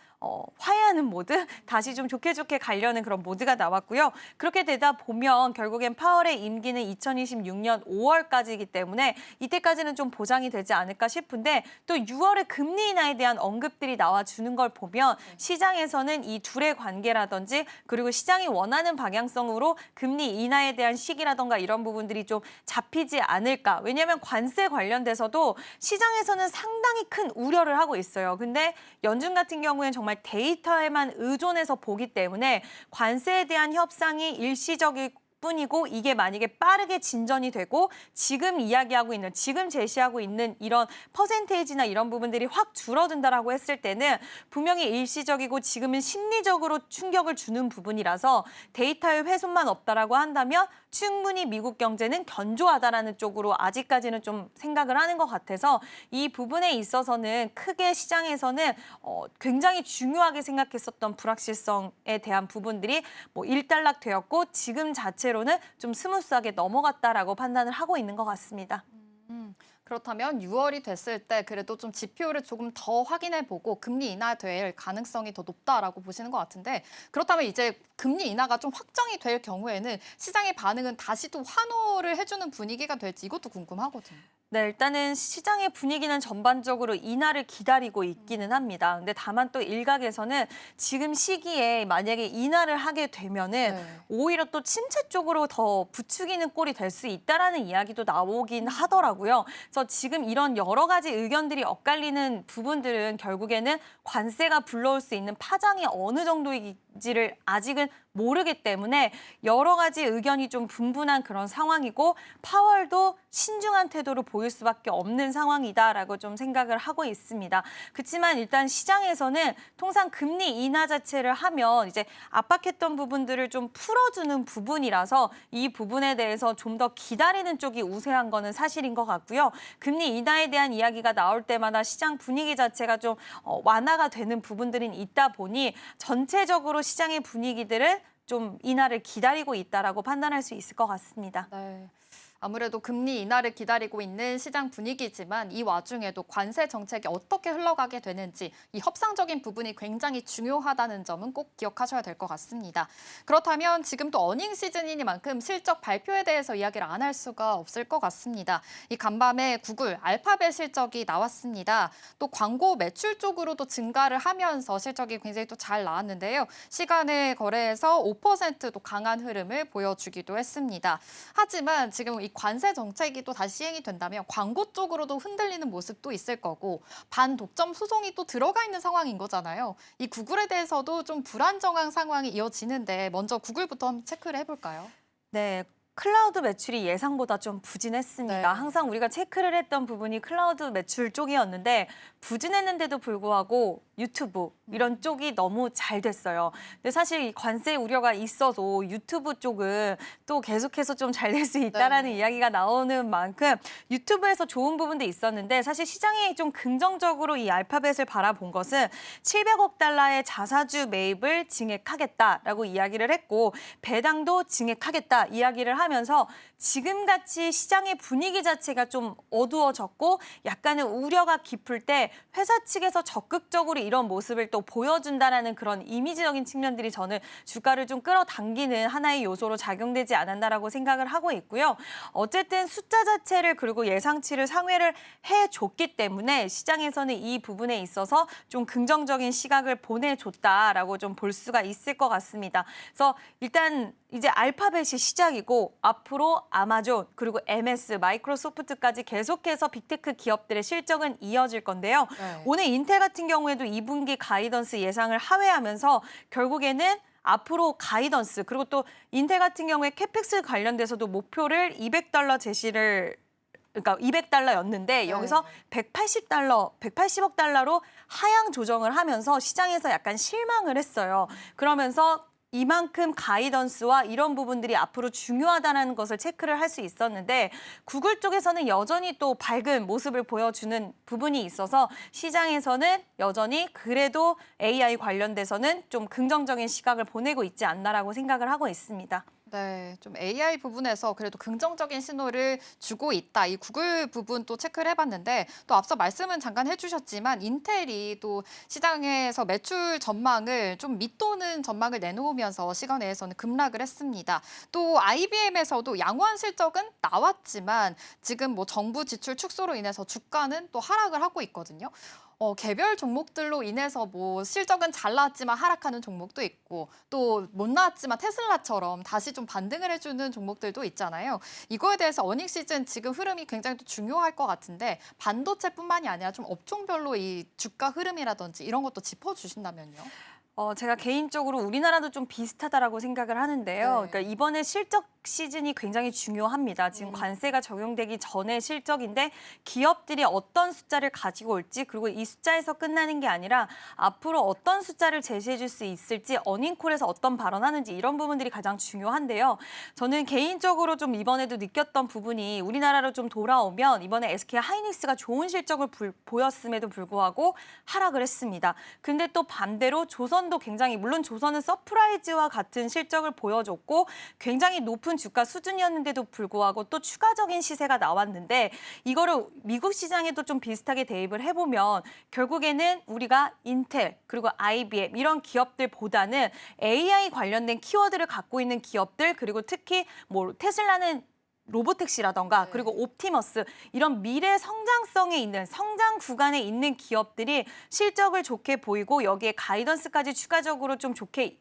화해하는 모드, 다시 좀 좋게 가려는 그런 모드가 나왔고요. 그렇게 되다 보면 결국엔 파월의 임기는 2026년 5월까지이기 때문에 이때까지는 좀 보장이 되지 않을까 싶은데 또 6월에 금리 인하에 대한 언급들이 나와주는 걸 보면 시장에서는 이 둘의 관계라든지 그리고 시장이 원하는 방향성으로 금리 인하에 대한 시기라든가 이런 부분들이 좀 잡히지 않을까. 왜냐하면 관세 관련돼서도 시장에서는 상당히 큰 우려를 하고 있어요. 근데 연준 같은 경우에는 정말 데이터에만 의존해서 보기 때문에 관세에 대한 협상이 일시적일 뿐이고 이게 만약에 빠르게 진전이 되고 지금 이야기하고 있는, 지금 제시하고 있는 이런 퍼센테이지나 이런 부분들이 확 줄어든다라고 했을 때는 분명히 일시적이고 지금은 심리적으로 충격을 주는 부분이라서 데이터의 훼손만 없다라고 한다면 충분히 미국 경제는 견조하다라는 쪽으로 아직까지는 좀 생각을 하는 것 같아서 이 부분에 있어서는 크게 시장에서는 굉장히 중요하게 생각했었던 불확실성에 대한 부분들이 뭐 일단락되었고 지금 자체로는 좀 스무스하게 넘어갔다라고 판단을 하고 있는 것 같습니다. 그렇다면 6월이 됐을 때 그래도 좀 지표를 조금 더 확인해보고 금리 인하될 가능성이 더 높다라고 보시는 것 같은데 그렇다면 이제 금리 인하가 좀 확정이 될 경우에는 시장의 반응은 다시 또 환호를 해주는 분위기가 될지 이것도 궁금하거든요. 네, 일단은 시장의 분위기는 전반적으로 인하를 기다리고 있기는 합니다. 근데 다만 또 일각에서는 지금 시기에 만약에 인하를 하게 되면은 오히려 또 침체 쪽으로 더 부추기는 꼴이 될 수 있다라는 이야기도 나오긴 하더라고요. 그래서 지금 이런 여러 가지 의견들이 엇갈리는 부분들은 결국에는 관세가 불러올 수 있는 파장이 어느 정도인지를 아직은 모르기 때문에 여러 가지 의견이 좀 분분한 그런 상황이고 파월도 신중한 태도를 보일 수밖에 없는 상황이다라고 좀 생각을 하고 있습니다. 그렇지만 일단 시장에서는 통상 금리 인하 자체를 하면 이제 압박했던 부분들을 좀 풀어주는 부분이라서 이 부분에 대해서 좀 더 기다리는 쪽이 우세한 거는 사실인 것 같고요. 금리 인하에 대한 이야기가 나올 때마다 시장 분위기 자체가 좀 완화가 되는 부분들은 있다 보니 전체적으로 시장의 분위기들은 좀 인하를 기다리고 있다라고 판단할 수 있을 것 같습니다. 네. 아무래도 금리 인하를 기다리고 있는 시장 분위기지만 이 와중에도 관세 정책이 어떻게 흘러가게 되는지 이 협상적인 부분이 굉장히 중요하다는 점은 꼭 기억하셔야 될 것 같습니다. 그렇다면 지금 또 어닝 시즌이니만큼 실적 발표에 대해서 이야기를 안 할 수가 없을 것 같습니다. 이 간밤에 구글, 알파벳 실적이 나왔습니다. 또 광고 매출 쪽으로도 증가를 하면서 실적이 굉장히 또 잘 나왔는데요. 시간의 거래에서 5%도 강한 흐름을 보여주기도 했습니다. 하지만 지금 이 관세 정책이 또 다시 시행이 된다면 광고 쪽으로도 흔들리는 모습도 있을 거고 반독점 소송이 또 들어가 있는 상황인 거잖아요. 이 구글에 대해서도 좀 불안정한 상황이 이어지는데 먼저 구글부터 한번 체크를 해볼까요? 네. 클라우드 매출이 예상보다 좀 부진했습니다. 네. 항상 우리가 체크를 했던 부분이 클라우드 매출 쪽이었는데 부진했는데도 불구하고 유튜브 이런 쪽이 너무 잘 됐어요. 근데 사실 이 관세 우려가 있어도 유튜브 쪽은 또 계속해서 좀 잘 될 수 있다라는 이야기가 나오는 만큼 유튜브에서 좋은 부분도 있었는데 사실 시장이 좀 긍정적으로 이 알파벳을 바라본 것은 700억 달러의 자사주 매입을 증액하겠다라고 이야기를 했고 배당도 증액하겠다 이야기를 하면서 지금같이 시장의 분위기 자체가 좀 어두워졌고 약간의 우려가 깊을 때 회사 측에서 적극적으로 이런 모습을 또 보여준다라는 그런 이미지적인 측면들이 저는 주가를 좀 끌어당기는 하나의 요소로 작용되지 않았나라고 생각을 하고 있고요. 어쨌든 숫자 자체를 그리고 예상치를 상회를 해줬기 때문에 시장에서는 이 부분에 있어서 좀 긍정적인 시각을 보내줬다라고 좀 볼 수가 있을 것 같습니다. 그래서 일단 이제 알파벳이 시작이고 앞으로 아마존 그리고 MS, 마이크로소프트까지 계속해서 빅테크 기업들의 실적은 이어질 건데요. 오늘 인텔 같은 경우에도 2분기 가이던스 예상을 하회하면서 결국에는 앞으로 가이던스 그리고 또 인텔 같은 경우에 캐펙스 관련돼서도 목표를 200달러 제시를 그러니까 200달러였는데 여기서 180억 달러로 하향 조정을 하면서 시장에서 약간 실망을 했어요. 그러면서 이만큼 가이던스와 이런 부분들이 앞으로 중요하다는 것을 체크를 할 수 있었는데 구글 쪽에서는 여전히 또 밝은 모습을 보여주는 부분이 있어서 시장에서는 여전히 그래도 AI 관련돼서는 좀 긍정적인 시각을 보내고 있지 않나라고 생각을 하고 있습니다. 네, 좀 AI 부분에서 그래도 긍정적인 신호를 주고 있다. 이 구글 부분 또 체크를 해봤는데 또 앞서 말씀은 잠깐 해주셨지만 인텔이 또 시장에서 매출 전망을 좀 밑도는 전망을 내놓으면서 시간 내에서는 급락을 했습니다. 또 IBM에서도 양호한 실적은 나왔지만 지금 뭐 정부 지출 축소로 인해서 주가는 또 하락을 하고 있거든요. 개별 종목들로 인해서 뭐 실적은 잘 나왔지만 하락하는 종목도 있고 또 못 나왔지만 테슬라처럼 다시 좀 반등을 해주는 종목들도 있잖아요. 이거에 대해서 어닝 시즌 지금 흐름이 굉장히 또 중요할 것 같은데 반도체뿐만이 아니라 좀 업종별로 이 주가 흐름이라든지 이런 것도 짚어주신다면요. 제가 개인적으로 우리나라도 좀 비슷하다라고 생각을 하는데요. 네. 그러니까 이번에 실적 시즌이 굉장히 중요합니다. 지금 관세가 적용되기 전의 실적인데 기업들이 어떤 숫자를 가지고 올지 그리고 이 숫자에서 끝나는 게 아니라 앞으로 어떤 숫자를 제시해 줄 수 있을지 어닝콜에서 어떤 발언하는지 이런 부분들이 가장 중요한데요. 저는 개인적으로 좀 이번에도 느꼈던 부분이 우리나라로 좀 돌아오면 이번에 SK 하이닉스가 좋은 실적을 보였음에도 불구하고 하락을 했습니다. 근데 또 반대로 조선도 굉장히 물론 조선은 서프라이즈와 같은 실적을 보여줬고 굉장히 높은 주가 수준이었는데도 불구하고 또 추가적인 시세가 나왔는데 이거를 미국 시장에도 좀 비슷하게 대입을 해보면 결국에는 우리가 인텔 그리고 IBM 이런 기업들보다는 AI 관련된 키워드를 갖고 있는 기업들 그리고 특히 뭐 테슬라는 로보택시라던가 그리고 옵티머스 이런 미래 성장성에 있는 성장 구간에 있는 기업들이 실적을 좋게 보이고 여기에 가이던스까지 추가적으로 좀 좋게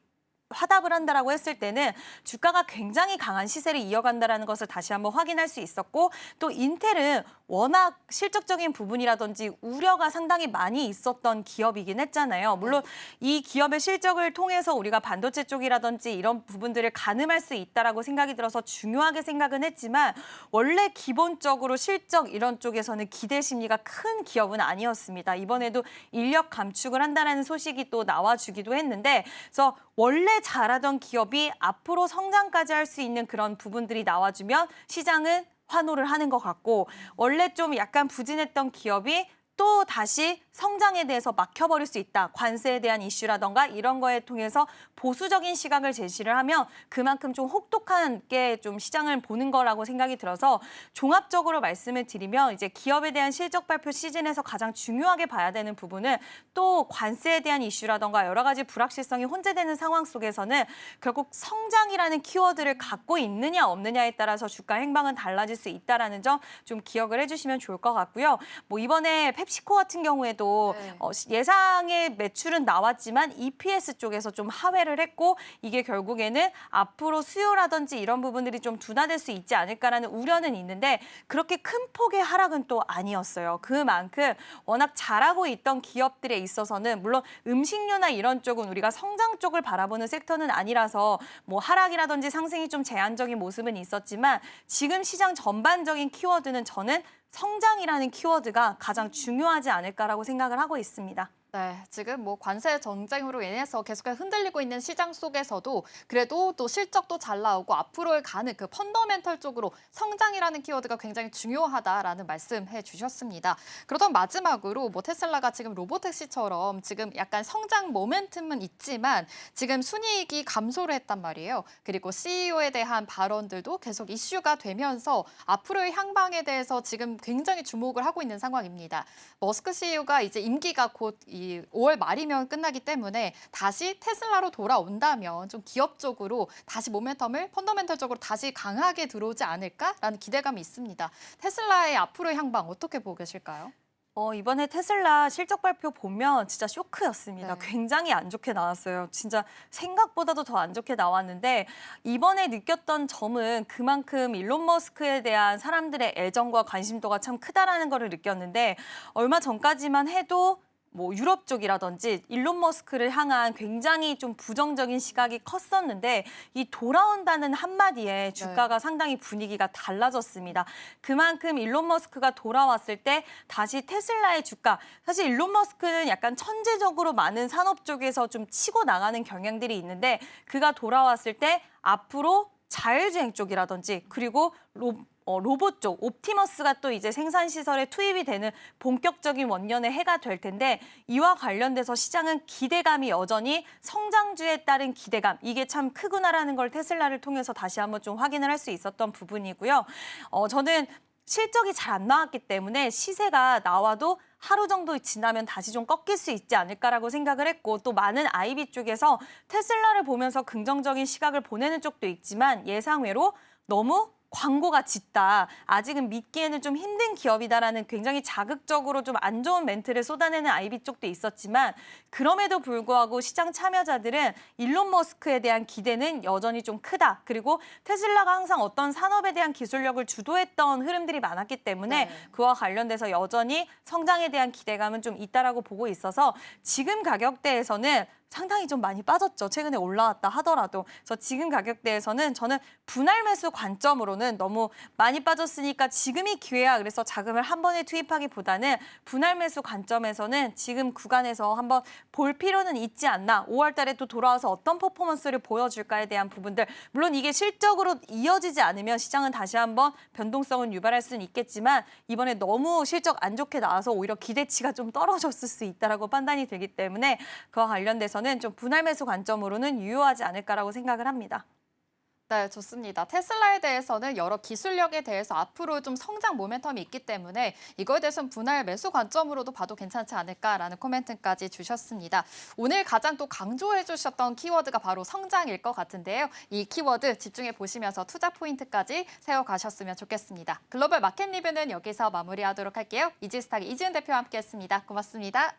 화답을 한다라고 했을 때는 주가가 굉장히 강한 시세를 이어간다라는 것을 다시 한번 확인할 수 있었고 또 인텔은 워낙 실적적인 부분이라든지 우려가 상당히 많이 있었던 기업이긴 했잖아요. 물론 이 기업의 실적을 통해서 우리가 반도체 쪽이라든지 이런 부분들을 가늠할 수 있다라고 생각이 들어서 중요하게 생각은 했지만 원래 기본적으로 실적 이런 쪽에서는 기대 심리가 큰 기업은 아니었습니다. 이번에도 인력 감축을 한다는 소식이 또 나와주기도 했는데 그래서 원래 잘하던 기업이 앞으로 성장까지 할 수 있는 그런 부분들이 나와주면 시장은 환호를 하는 것 같고 원래 좀 약간 부진했던 기업이 또 다시 성장에 대해서 막혀버릴 수 있다. 관세에 대한 이슈라던가 이런 거에 통해서 보수적인 시각을 제시를 하면 그만큼 좀 혹독하게 좀 시장을 보는 거라고 생각이 들어서 종합적으로 말씀을 드리면 이제 기업에 대한 실적 발표 시즌에서 가장 중요하게 봐야 되는 부분은 또 관세에 대한 이슈라던가 여러 가지 불확실성이 혼재되는 상황 속에서는 결국 성장이라는 키워드를 갖고 있느냐 없느냐에 따라서 주가 행방은 달라질 수 있다라는 점 좀 기억을 해주시면 좋을 것 같고요. 뭐 이번에 펩시코 같은 경우에도 예상의 매출은 나왔지만 EPS 쪽에서 좀 하회를 했고 이게 결국에는 앞으로 수요라든지 이런 부분들이 좀 둔화될 수 있지 않을까라는 우려는 있는데 그렇게 큰 폭의 하락은 또 아니었어요. 그만큼 워낙 잘하고 있던 기업들에 있어서는 물론 음식료나 이런 쪽은 우리가 성장 쪽을 바라보는 섹터는 아니라서 뭐 하락이라든지 상승이 좀 제한적인 모습은 있었지만 지금 시장 전반적인 키워드는 저는 성장이라는 키워드가 가장 중요하지 않을까라고 생각을 하고 있습니다. 네, 지금 뭐 관세 전쟁으로 인해서 계속해서 흔들리고 있는 시장 속에서도 그래도 또 실적도 잘 나오고 앞으로의 가는 그 펀더멘털 쪽으로 성장이라는 키워드가 굉장히 중요하다라는 말씀해 주셨습니다. 그러던 마지막으로 뭐 테슬라가 지금 로보택시처럼 지금 약간 성장 모멘텀은 있지만 지금 순이익이 감소를 했단 말이에요. 그리고 CEO에 대한 발언들도 계속 이슈가 되면서 앞으로의 향방에 대해서 지금 굉장히 주목을 하고 있는 상황입니다. 머스크 CEO가 이제 임기가 곧 이 5월 말이면 끝나기 때문에 다시 테슬라로 돌아온다면 좀 기업적으로 다시 모멘텀을 펀더멘털적으로 다시 강하게 들어오지 않을까라는 기대감이 있습니다. 테슬라의 앞으로의 향방 어떻게 보고 계실까요? 이번에 테슬라 실적 발표 보면 진짜 쇼크였습니다. 네. 굉장히 안 좋게 나왔어요. 진짜 생각보다도 더 안 좋게 나왔는데 이번에 느꼈던 점은 그만큼 일론 머스크에 대한 사람들의 애정과 관심도가 참 크다라는 거를 느꼈는데 얼마 전까지만 해도 뭐 유럽 쪽이라든지 일론 머스크를 향한 굉장히 좀 부정적인 시각이 컸었는데 이 돌아온다는 한마디에 주가가 상당히 분위기가 달라졌습니다. 그만큼 일론 머스크가 돌아왔을 때 다시 테슬라의 주가, 사실 일론 머스크는 약간 천재적으로 많은 산업 쪽에서 좀 치고 나가는 경향들이 있는데 그가 돌아왔을 때 앞으로 자율주행 쪽이라든지 그리고 로봇 쪽 옵티머스가 또 이제 생산 시설에 투입이 되는 본격적인 원년의 해가 될 텐데 이와 관련돼서 시장은 기대감이 여전히 성장주에 따른 기대감 이게 참 크구나라는 걸 테슬라를 통해서 다시 한번 좀 확인을 할 수 있었던 부분이고요. 저는 실적이 잘 안 나왔기 때문에 시세가 나와도 하루 정도 지나면 다시 좀 꺾일 수 있지 않을까라고 생각을 했고 또 많은 IB 쪽에서 테슬라를 보면서 긍정적인 시각을 보내는 쪽도 있지만 예상외로 너무 광고가 짙다. 아직은 믿기에는 좀 힘든 기업이다라는 굉장히 자극적으로 좀 안 좋은 멘트를 쏟아내는 IB 쪽도 있었지만 그럼에도 불구하고 시장 참여자들은 일론 머스크에 대한 기대는 여전히 좀 크다. 그리고 테슬라가 항상 어떤 산업에 대한 기술력을 주도했던 흐름들이 많았기 때문에 네. 그와 관련돼서 여전히 성장에 대한 기대감은 좀 있다라고 보고 있어서 지금 가격대에서는 상당히 좀 많이 빠졌죠. 최근에 올라왔다 하더라도. 그래서 지금 가격대에서는 저는 분할 매수 관점으로는 너무 많이 빠졌으니까 지금이 기회야. 그래서 자금을 한 번에 투입하기보다는 분할 매수 관점에서는 지금 구간에서 한번 볼 필요는 있지 않나. 5월 달에 또 돌아와서 어떤 퍼포먼스를 보여줄까에 대한 부분들. 물론 이게 실적으로 이어지지 않으면 시장은 다시 한번 변동성은 유발할 수는 있겠지만 이번에 너무 실적 안 좋게 나와서 오히려 기대치가 좀 떨어졌을 수 있다라고 판단이 되기 때문에 그와 관련돼서는 좀 분할 매수 관점으로는 유효하지 않을까라고 생각을 합니다. 네, 좋습니다. 테슬라에 대해서는 여러 기술력에 대해서 앞으로 좀 성장 모멘텀이 있기 때문에 이거에 대해서는 분할 매수 관점으로도 봐도 괜찮지 않을까라는 코멘트까지 주셨습니다. 오늘 가장 또 강조해 주셨던 키워드가 바로 성장일 것 같은데요. 이 키워드 집중해 보시면서 투자 포인트까지 세워가셨으면 좋겠습니다. 글로벌 마켓 리뷰는 여기서 마무리하도록 할게요. 이지스탁 이지은 대표와 함께했습니다. 고맙습니다.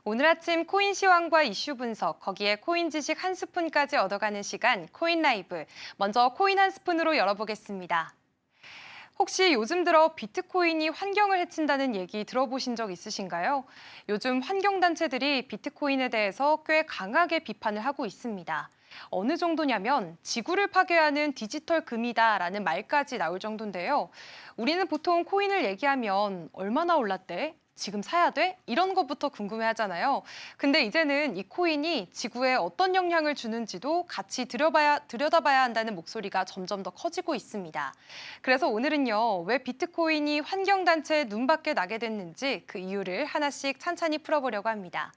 오늘 아침 코인 시황과 이슈 분석, 거기에 코인 지식 한 스푼까지 얻어가는 시간, 코인 라이브. 먼저 코인 한 스푼으로 열어보겠습니다. 혹시 요즘 들어 비트코인이 환경을 해친다는 얘기 들어보신 적 있으신가요? 요즘 환경단체들이 비트코인에 대해서 꽤 강하게 비판을 하고 있습니다. 어느 정도냐면 지구를 파괴하는 디지털 금이다라는 말까지 나올 정도인데요. 우리는 보통 코인을 얘기하면 얼마나 올랐대? 지금 사야 돼? 이런 것부터 궁금해하잖아요. 근데 이제는 이 코인이 지구에 어떤 영향을 주는지도 같이 들여다봐야 한다는 목소리가 점점 더 커지고 있습니다. 그래서 오늘은요, 왜 비트코인이 환경단체의 눈밖에 나게 됐는지 그 이유를 하나씩 찬찬히 풀어보려고 합니다.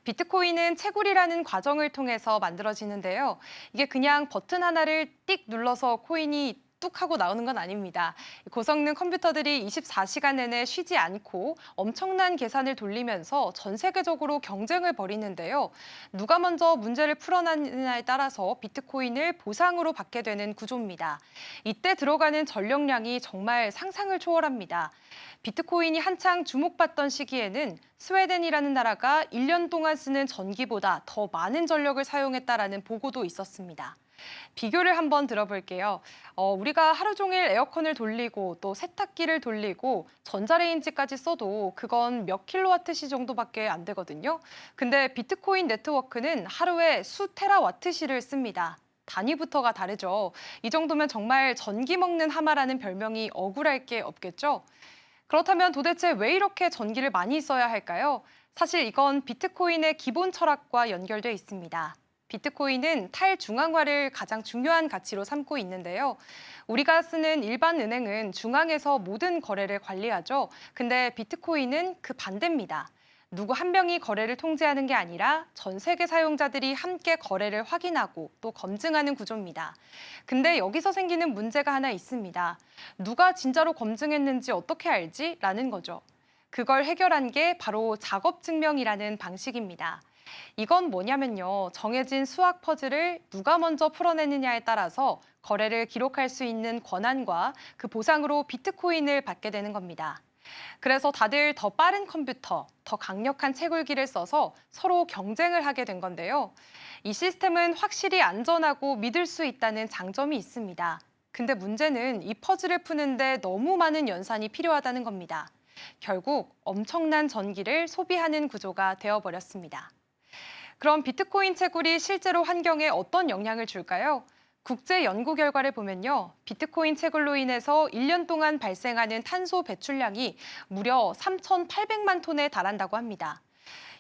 비트코인은 채굴이라는 과정을 통해서 만들어지는데요. 이게 그냥 버튼 하나를 띡 눌러서 코인이 뚝 하고 나오는 건 아닙니다. 고성능 컴퓨터들이 24시간 내내 쉬지 않고 엄청난 계산을 돌리면서 전 세계적으로 경쟁을 벌이는데요. 누가 먼저 문제를 풀어내느냐에 따라서 비트코인을 보상으로 받게 되는 구조입니다. 이때 들어가는 전력량이 정말 상상을 초월합니다. 비트코인이 한창 주목받던 시기에는 스웨덴이라는 나라가 1년 동안 쓰는 전기보다 더 많은 전력을 사용했다라는 보고도 있었습니다. 비교를 한번 들어볼게요. 우리가 하루 종일 에어컨을 돌리고 또 세탁기를 돌리고 전자레인지까지 써도 그건 몇 킬로와트시 정도밖에 안 되거든요. 근데 비트코인 네트워크는 하루에 수 테라와트시를 씁니다. 단위부터가 다르죠. 이 정도면 정말 전기 먹는 하마라는 별명이 억울할 게 없겠죠. 그렇다면 도대체 왜 이렇게 전기를 많이 써야 할까요? 사실 이건 비트코인의 기본 철학과 연결돼 있습니다. 비트코인은 탈중앙화를 가장 중요한 가치로 삼고 있는데요. 우리가 쓰는 일반 은행은 중앙에서 모든 거래를 관리하죠. 근데 비트코인은 그 반대입니다. 누구 한 명이 거래를 통제하는 게 아니라 전 세계 사용자들이 함께 거래를 확인하고 또 검증하는 구조입니다. 근데 여기서 생기는 문제가 하나 있습니다. 누가 진짜로 검증했는지 어떻게 알지? 라는 거죠. 그걸 해결한 게 바로 작업 증명이라는 방식입니다. 이건 뭐냐면요. 정해진 수학 퍼즐을 누가 먼저 풀어내느냐에 따라서 거래를 기록할 수 있는 권한과 그 보상으로 비트코인을 받게 되는 겁니다. 그래서 다들 더 빠른 컴퓨터, 더 강력한 채굴기를 써서 서로 경쟁을 하게 된 건데요. 이 시스템은 확실히 안전하고 믿을 수 있다는 장점이 있습니다. 근데 문제는 이 퍼즐을 푸는데 너무 많은 연산이 필요하다는 겁니다. 결국 엄청난 전기를 소비하는 구조가 되어버렸습니다. 그럼 비트코인 채굴이 실제로 환경에 어떤 영향을 줄까요? 국제 연구 결과를 보면요. 비트코인 채굴로 인해서 1년 동안 발생하는 탄소 배출량이 무려 3,800만 톤에 달한다고 합니다.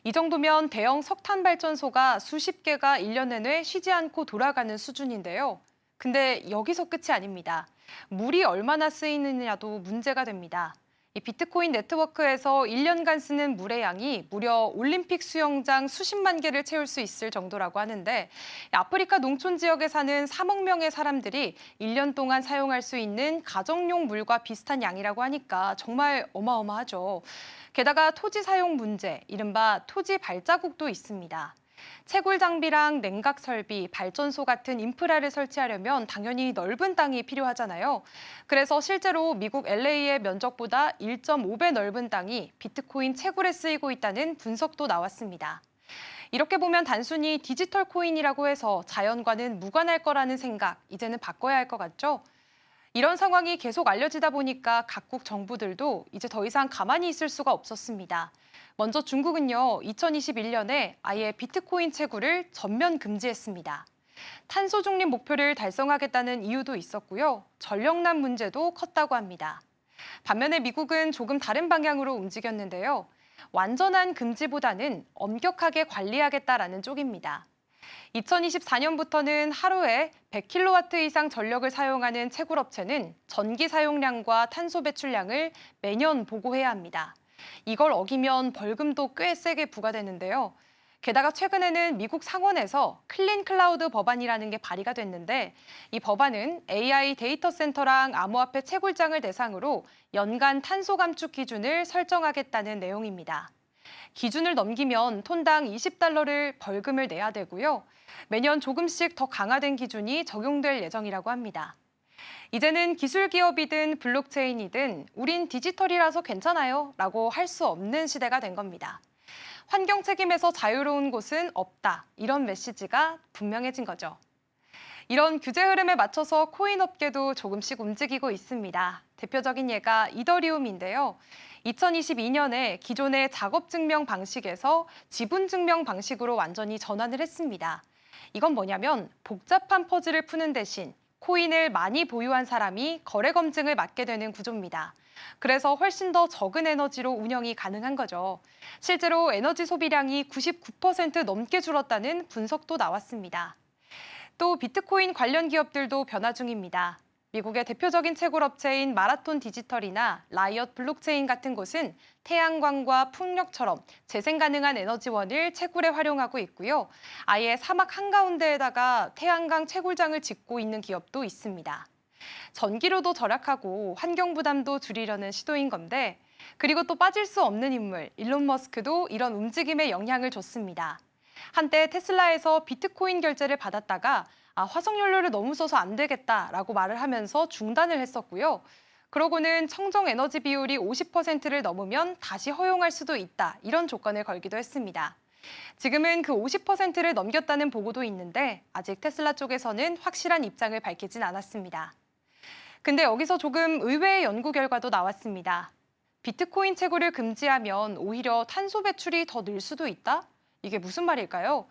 이 정도면 대형 석탄 발전소가 수십 개가 1년 내내 쉬지 않고 돌아가는 수준인데요. 근데 여기서 끝이 아닙니다. 물이 얼마나 쓰이느냐도 문제가 됩니다. 이 비트코인 네트워크에서 1년간 쓰는 물의 양이 무려 올림픽 수영장 수십만 개를 채울 수 있을 정도라고 하는데 아프리카 농촌 지역에 사는 3억 명의 사람들이 1년 동안 사용할 수 있는 가정용 물과 비슷한 양이라고 하니까 정말 어마어마하죠. 게다가 토지 사용 문제, 이른바 토지 발자국도 있습니다. 채굴 장비랑 냉각 설비, 발전소 같은 인프라를 설치하려면 당연히 넓은 땅이 필요하잖아요. 그래서 실제로 미국 LA의 면적보다 1.5배 넓은 땅이 비트코인 채굴에 쓰이고 있다는 분석도 나왔습니다. 이렇게 보면 단순히 디지털 코인이라고 해서 자연과는 무관할 거라는 생각, 이제는 바꿔야 할 것 같죠? 이런 상황이 계속 알려지다 보니까 각국 정부들도 이제 더 이상 가만히 있을 수가 없었습니다. 먼저 중국은요, 2021년에 아예 비트코인 채굴을 전면 금지했습니다. 탄소 중립 목표를 달성하겠다는 이유도 있었고요. 전력난 문제도 컸다고 합니다. 반면에 미국은 조금 다른 방향으로 움직였는데요. 완전한 금지보다는 엄격하게 관리하겠다라는 쪽입니다. 2024년부터는 하루에 100kW 이상 전력을 사용하는 채굴업체는 전기 사용량과 탄소 배출량을 매년 보고해야 합니다. 이걸 어기면 벌금도 꽤 세게 부과되는데요. 게다가 최근에는 미국 상원에서 클린 클라우드 법안이라는 게 발의가 됐는데 이 법안은 AI 데이터 센터랑 암호화폐 채굴장을 대상으로 연간 탄소 감축 기준을 설정하겠다는 내용입니다. 기준을 넘기면 톤당 $20를 벌금을 내야 되고요. 매년 조금씩 더 강화된 기준이 적용될 예정이라고 합니다. 이제는 기술 기업이든 블록체인이든 우린 디지털이라서 괜찮아요 라고 할 수 없는 시대가 된 겁니다. 환경 책임에서 자유로운 곳은 없다. 이런 메시지가 분명해진 거죠. 이런 규제 흐름에 맞춰서 코인 업계도 조금씩 움직이고 있습니다. 대표적인 예가 이더리움인데요. 2022년에 기존의 작업 증명 방식에서 지분 증명 방식으로 완전히 전환을 했습니다. 이건 뭐냐면 복잡한 퍼즐을 푸는 대신 코인을 많이 보유한 사람이 거래 검증을 맡게 되는 구조입니다. 그래서 훨씬 더 적은 에너지로 운영이 가능한 거죠. 실제로 에너지 소비량이 99% 넘게 줄었다는 분석도 나왔습니다. 또 비트코인 관련 기업들도 변화 중입니다. 미국의 대표적인 채굴업체인 마라톤 디지털이나 라이엇 블록체인 같은 곳은 태양광과 풍력처럼 재생 가능한 에너지원을 채굴에 활용하고 있고요. 아예 사막 한가운데에다가 태양광 채굴장을 짓고 있는 기업도 있습니다. 전기료도 절약하고 환경 부담도 줄이려는 시도인 건데, 그리고 또 빠질 수 없는 인물 일론 머스크도 이런 움직임에 영향을 줬습니다. 한때 테슬라에서 비트코인 결제를 받았다가 화석연료를 너무 써서 안 되겠다라고 말을 하면서 중단을 했었고요. 그러고는 청정 에너지 비율이 50%를 넘으면 다시 허용할 수도 있다, 이런 조건을 걸기도 했습니다. 지금은 그 50%를 넘겼다는 보고도 있는데 아직 테슬라 쪽에서는 확실한 입장을 밝히진 않았습니다. 근데 여기서 조금 의외의 연구 결과도 나왔습니다. 비트코인 채굴을 금지하면 오히려 탄소 배출이 더 늘 수도 있다? 이게 무슨 말일까요?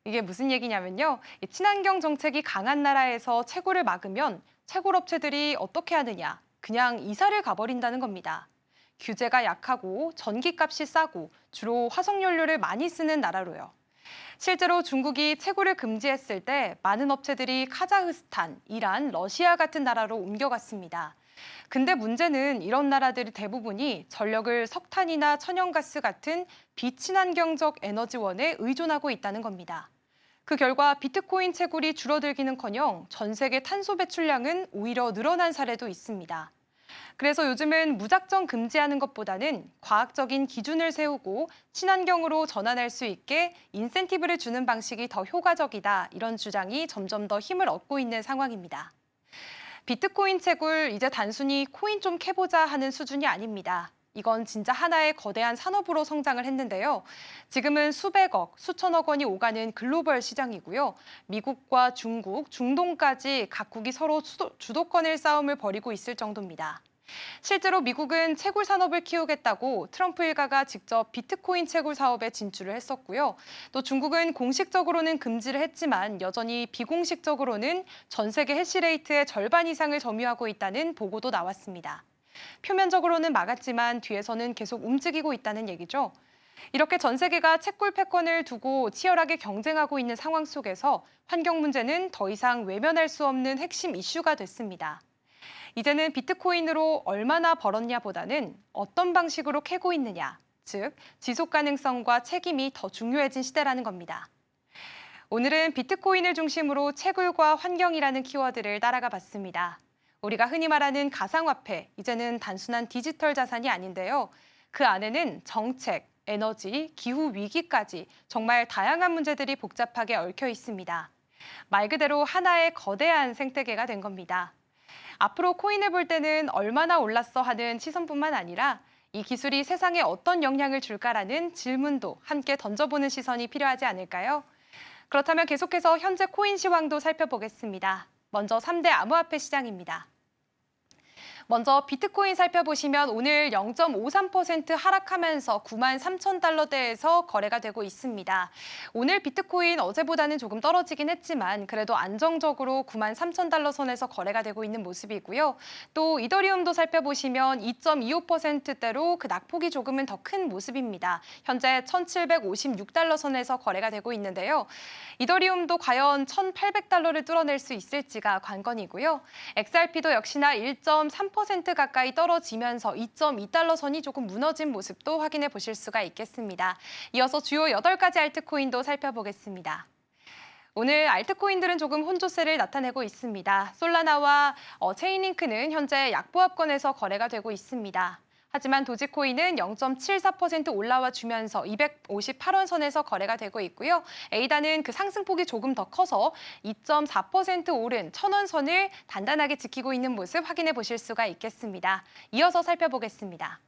이게 무슨 얘기냐면요. 친환경 정책이 강한 나라에서 채굴을 막으면 채굴업체들이 어떻게 하느냐? 그냥 이사를 가버린다는 겁니다. 규제가 약하고 전기값이 싸고 주로 화석연료를 많이 쓰는 나라로요. 실제로 중국이 채굴을 금지했을 때 많은 업체들이 카자흐스탄, 이란, 러시아 같은 나라로 옮겨갔습니다. 근데 문제는 이런 나라들이 대부분이 전력을 석탄이나 천연가스 같은 비친환경적 에너지원에 의존하고 있다는 겁니다. 그 결과 비트코인 채굴이 줄어들기는커녕 전 세계 탄소 배출량은 오히려 늘어난 사례도 있습니다. 그래서 요즘은 무작정 금지하는 것보다는 과학적인 기준을 세우고 친환경으로 전환할 수 있게 인센티브를 주는 방식이 더 효과적이다, 이런 주장이 점점 더 힘을 얻고 있는 상황입니다. 비트코인 채굴, 이제 단순히 코인 좀 캐보자 하는 수준이 아닙니다. 이건 진짜 하나의 거대한 산업으로 성장을 했는데요. 지금은 수백억, 수천억 원이 오가는 글로벌 시장이고요. 미국과 중국, 중동까지 각국이 서로 주도권을 싸움을 벌이고 있을 정도입니다. 실제로 미국은 채굴 산업을 키우겠다고 트럼프 일가가 직접 비트코인 채굴 사업에 진출을 했었고요. 또 중국은 공식적으로는 금지를 했지만 여전히 비공식적으로는 전 세계 해시레이트의 절반 이상을 점유하고 있다는 보고도 나왔습니다. 표면적으로는 막았지만 뒤에서는 계속 움직이고 있다는 얘기죠. 이렇게 전 세계가 채굴 패권을 두고 치열하게 경쟁하고 있는 상황 속에서 환경 문제는 더 이상 외면할 수 없는 핵심 이슈가 됐습니다. 이제는 비트코인으로 얼마나 벌었냐보다는 어떤 방식으로 캐고 있느냐, 즉 지속 가능성과 책임이 더 중요해진 시대라는 겁니다. 오늘은 비트코인을 중심으로 채굴과 환경이라는 키워드를 따라가 봤습니다. 우리가 흔히 말하는 가상화폐, 이제는 단순한 디지털 자산이 아닌데요. 그 안에는 정책, 에너지, 기후 위기까지 정말 다양한 문제들이 복잡하게 얽혀 있습니다. 말 그대로 하나의 거대한 생태계가 된 겁니다. 앞으로 코인을 볼 때는 얼마나 올랐어 하는 시선뿐만 아니라 이 기술이 세상에 어떤 영향을 줄까라는 질문도 함께 던져보는 시선이 필요하지 않을까요? 그렇다면 계속해서 현재 코인 시황도 살펴보겠습니다. 먼저 3대 암호화폐 시장입니다. 먼저 비트코인 살펴보시면 오늘 0.53% 하락하면서 93,000달러대에서 거래가 되고 있습니다. 오늘 비트코인 어제보다는 조금 떨어지긴 했지만 그래도 안정적으로 93,000달러 선에서 거래가 되고 있는 모습이고요. 또 이더리움도 살펴보시면 2.25%대로 그 낙폭이 조금은 더 큰 모습입니다. 현재 1,756달러 선에서 거래가 되고 있는데요. 이더리움도 과연 1,800달러를 뚫어낼 수 있을지가 관건이고요. XRP도 역시나 1.3% 가까이 떨어지면서 2.2달러 선이 조금 무너진 모습도 확인해 보실 수가 있겠습니다. 이어서 주요 8가지 알트코인도 살펴보겠습니다. 오늘 알트코인들은 조금 혼조세를 나타내고 있습니다. 솔라나와 체인링크는 현재 약보합권에서 거래가 되고 있습니다. 하지만 도지코인은 0.74% 올라와 주면서 258원 선에서 거래가 되고 있고요. 에이다는 그 상승폭이 조금 더 커서 2.4% 오른 1,000원 선을 단단하게 지키고 있는 모습 확인해 보실 수가 있겠습니다. 이어서 살펴보겠습니다.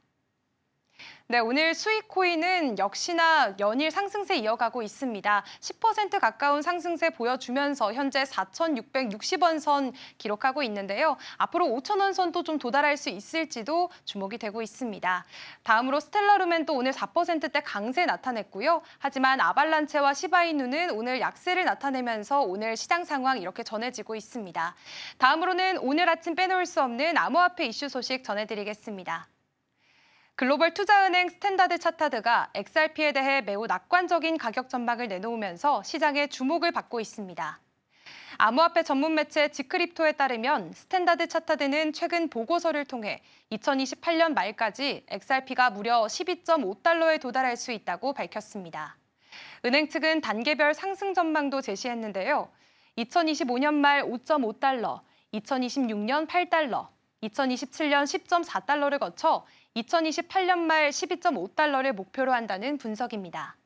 네, 오늘 수익코인은 역시나 연일 상승세 이어가고 있습니다. 10% 가까운 상승세 보여주면서 현재 4,660원 선 기록하고 있는데요. 앞으로 5,000원 선도 좀 도달할 수 있을지도 주목이 되고 있습니다. 다음으로 스텔라루멘도 오늘 4%대 강세 나타냈고요. 하지만 아발란체와 시바이누는 오늘 약세를 나타내면서 오늘 시장 상황 이렇게 전해지고 있습니다. 다음으로는 오늘 아침 빼놓을 수 없는 암호화폐 이슈 소식 전해드리겠습니다. 글로벌 투자은행 스탠다드 차타드가 XRP에 대해 매우 낙관적인 가격 전망을 내놓으면서 시장의 주목을 받고 있습니다. 암호화폐 전문 매체 지크립토에 따르면 스탠다드 차타드는 최근 보고서를 통해 2028년 말까지 XRP가 무려 12.5달러에 도달할 수 있다고 밝혔습니다. 은행 측은 단계별 상승 전망도 제시했는데요. 2025년 말 5.5달러, 2026년 8달러, 2027년 10.4달러를 거쳐 2028년 말 12.5달러를 목표로 한다는 분석입니다.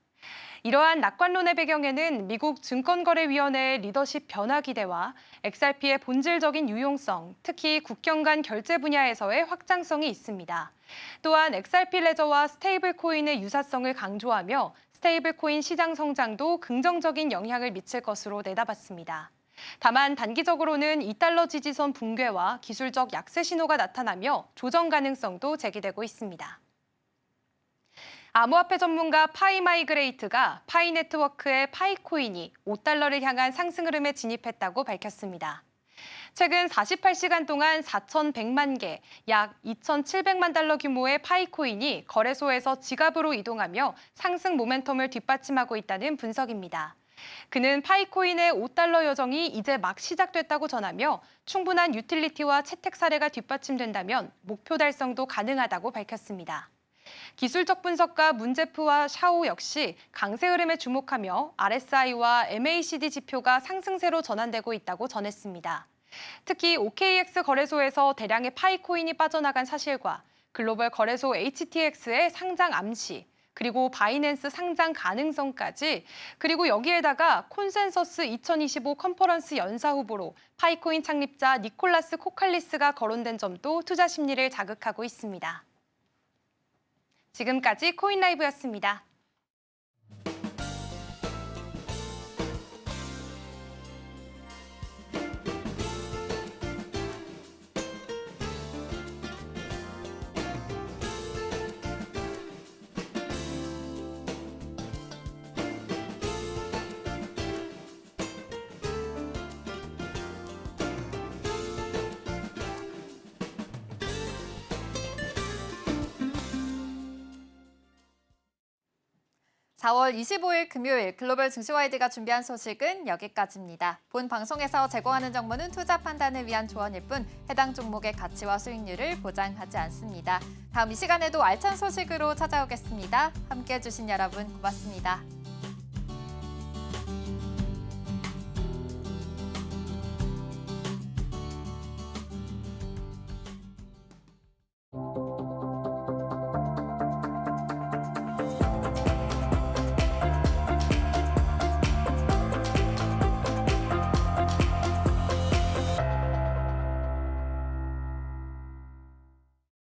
이러한 낙관론의 배경에는 미국 증권거래위원회의 리더십 변화 기대와 XRP의 본질적인 유용성, 특히 국경 간 결제 분야에서의 확장성이 있습니다. 또한 XRP 레저와 스테이블 코인의 유사성을 강조하며 스테이블 코인 시장 성장도 긍정적인 영향을 미칠 것으로 내다봤습니다. 다만 단기적으로는 2달러 지지선 붕괴와 기술적 약세 신호가 나타나며 조정 가능성도 제기되고 있습니다. 암호화폐 전문가 파이마이그레이트가 파이네트워크의 파이코인이 5달러를 향한 상승 흐름에 진입했다고 밝혔습니다. 최근 48시간 동안 4,100만 개, 약 2,700만 달러 규모의 파이코인이 거래소에서 지갑으로 이동하며 상승 모멘텀을 뒷받침하고 있다는 분석입니다. 그는 파이코인의 5달러 여정이 이제 막 시작됐다고 전하며 충분한 유틸리티와 채택 사례가 뒷받침된다면 목표 달성도 가능하다고 밝혔습니다. 기술적 분석가 문제프와 샤오 역시 강세 흐름에 주목하며 RSI와 MACD 지표가 상승세로 전환되고 있다고 전했습니다. 특히 OKX 거래소에서 대량의 파이코인이 빠져나간 사실과 글로벌 거래소 HTX의 상장 암시, 그리고 바이낸스 상장 가능성까지, 그리고 여기에다가 콘센서스 2025 컨퍼런스 연사 후보로 파이코인 창립자 니콜라스 코칼리스가 거론된 점도 투자 심리를 자극하고 있습니다. 지금까지 코인라이브였습니다. (4월 25일) 금요일 글로벌 증시와이드가 준비한 소식은 여기까지입니다. 본 방송에서 제공하는 정보는 투자 판단을 위한 조언일 뿐 해당 종목의 가치와 수익률을 보장하지 않습니다. 다음 이 시간에도 알찬 소식으로 찾아오겠습니다. 함께해 주신 여러분 고맙습니다.